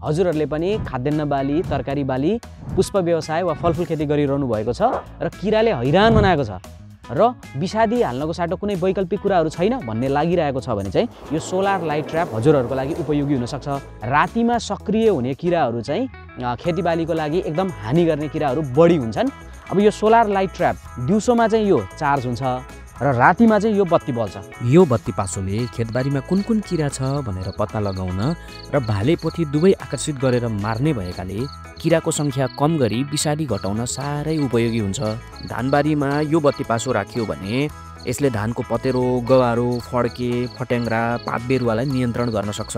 हजुरहरूले पनि खाद्यान्न बाली, तरकारी बाली, पुष्प व्यवसाय वा फलफुल खेती गरिरहनु भएको छ र किराले हैरान बनाएको छ र विषादी हाल्नको साटो कुनै वैकल्पिक कुराहरू छैन भन्ने लागिरहेको छ भने चाहिँ यो सोलर लाइट ट्र्याप हजुरहरूको लागि उपयोगी हुनसक्छ। रातिमा सक्रिय हुने किराहरू चाहिँ खेतीबालीको लागि एकदम हानि गर्ने किराहरू बढी हुन्छन्। अब यो सोलर लाइट ट्र्याप दिउँसोमा चाहिँ यो चार्ज हुन्छ र रातिमा चाहिँ यो बत्ती बल्छ। यो बत्ती पासोले खेतबारीमा कुन किरा छ भनेर पत्ता लगाउन र भाले पोथी दुवै आकर्षित गरेर मार्ने भएकाले किराको संख्या कम गरी विषादी घटाउन साह्रै उपयोगी हुन्छ। धानबारीमा यो बत्ती पासो राखियो भने यसले धानको पतेरो, गवारो, फड्के, फट्याङ्ग्रा, पात बेरुवालाई नियन्त्रण गर्न सक्छ।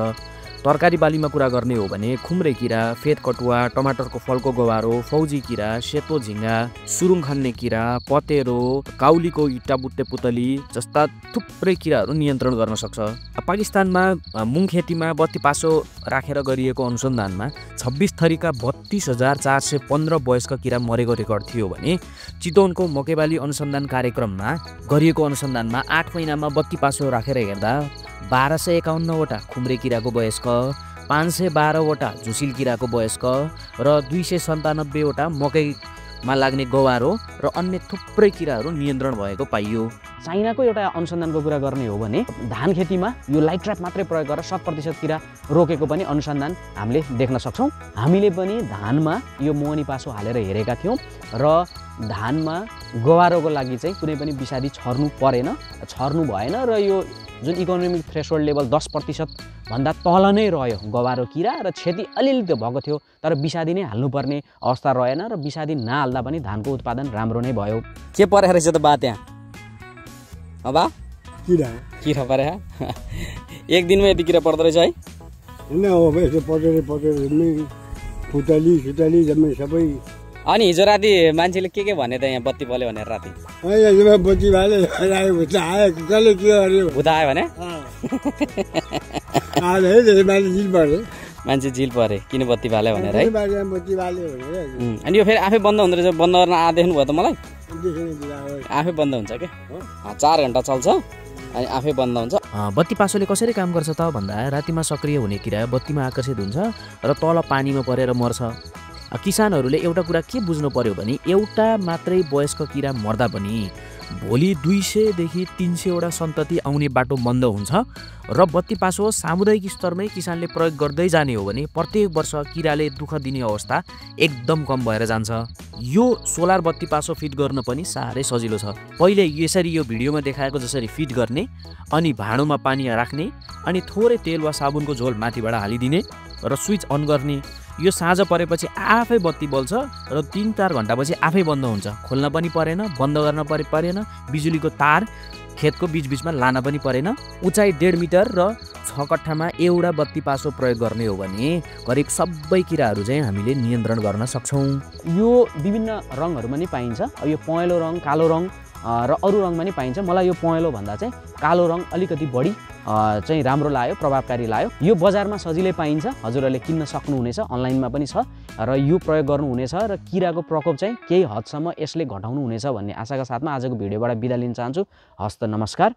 तरकारी बालीमा कुरा गर्ने हो भने खुम्रे किरा, फेद कटुवा, टमाटरको फलको गवारो, फौजी किरा, सेतो झिङ्गा, सुरुङ खान्ने किरा, पतेरो, काउलीको इट्टा बुट्टे पुतली जस्ता थुप्रै किराहरू नियन्त्रण गर्न सक्छ। पाकिस्तानमा मुङ खेतीमा बत्ती पासो राखेर गरिएको अनुसन्धानमा 26 थरीका 32,415 वयस्क किरा मरेको रेकर्ड थियो भने चितवनको मकैबाली अनुसन्धान कार्यक्रममा गरिएको अनुसन्धानमा 8 महिनामा बत्ती पासो राखेर हेर्दा 1251वटा खुम्रे किराको वयस्क, 512वटा झुसिल किराको वयस्क र 297वटा मकैमा लाग्ने गवारो र अन्य थुप्रै किराहरू नियन्त्रण भएको पाइयो। चाइनाको एउटा अनुसन्धानको कुरा गर्ने हो भने धान खेतीमा यो लाइट ट्र्याप मात्रै प्रयोग गरेर 100% किरा रोकेको पनि अनुसन्धान हामीले देख्न सक्छौँ। हामीले पनि धानमा यो मोहनी पासो हालेर हेरेका थियौँ र धानमा गवारोको लागि चाहिँ कुनै पनि विषादी छर्नु भएन र यो जुन इकोनोमिक थ्रेसहोल्ड लेभल 10% भन्दा तल नै रह्यो गवारो किरा र क्षति अलिअलि त भएको थियो तर विषादी नै हाल्नुपर्ने अवस्था रहेन र विषादी नहाल्दा पनि धानको उत्पादन राम्रो नै भयो। के परेको रहेछ त बा त्यहाँ? अब किरा परे एक दिनमा यति किरा पर्दो रहेछ है? पुतली जम्मै सबै। अनि हिजो राति मान्छेले के भने त यहाँ बत्ती बल्यो भनेर राति बत्ती भूत आयो भने मान्छे झिल परे किन बत्ती बाल्यो भनेर है। अनि यो फेरि आफै बन्द हुँदो रहेछ, बन्द गर्न देख्नु भयो त मलाई? आफै बन्द हुन्छ क्या, 4 घन्टा चल्छ अनि आफै बन्द हुन्छ। बत्ती पासोले कसरी काम गर्छ त भन्दा रातिमा सक्रिय हुने किरा बत्तीमा आकर्षित हुन्छ र तल पानीमा परेर मर्छ। किसानहरूले एउटा कुरा के बुझ्नु पर्यो भने एउटा मात्रै वयस्क किरा मर्दा पनि भोलि 200 देखि 300वटा सन्तति आउने बाटो बन्द हुन्छ र बत्ती पासो सामुदायिक स्तरमै किसानले प्रयोग गर्दै जाने हो भने प्रत्येक वर्ष किराले दुःख दिने अवस्था एकदम कम भएर जान्छ। यो सोलर बत्ती पासो फिट गर्न पनि साह्रै सजिलो छ। पहिले यसरी यो भिडियोमा देखाएको जसरी फिट गर्ने अनि भाँडोमा पानी राख्ने अनि थोरै तेल वा साबुनको झोल माथिबाट हालिदिने र स्विच अन गर्ने। यो साँझ परेपछि आफै बत्ती बल्छ र 3-4 घन्टापछि आफै बन्द हुन्छ। खोल्न पनि परेन, बन्द गर्न परेन, बिजुलीको तार खेतको बीचमा लान पनि परेन। उचाइ 1.5 मिटर र 6 कट्ठामा एउटा बत्ती पासो प्रयोग गर्ने हो भने करिब सबै किराहरू चाहिँ हामीले नियन्त्रण गर्न सक्छौँ। यो विभिन्न रङहरूमा नि पाइन्छ। यो पहेँलो रङ, कालो रङ र अरू रङमा नि पाइन्छ। मलाई यो पहेँलो भन्दा चाहिँ कालो रङ अलिकति बढी चाहिँ राम्रो लाग्यो, प्रभावकारी लाग्यो। यो बजारमा सजिलै पाइन्छ, हजुरहरूले किन्न सक्नुहुनेछ, अनलाइनमा पनि छ र यो प्रयोग गर्नुहुनेछ र किराको प्रकोप चाहिँ केही हदसम्म यसले घटाउनु हुनेछ भन्ने आशाका साथमा आजको भिडियोबाट बिदा लिन चाहन्छु। हस्त नमस्कार।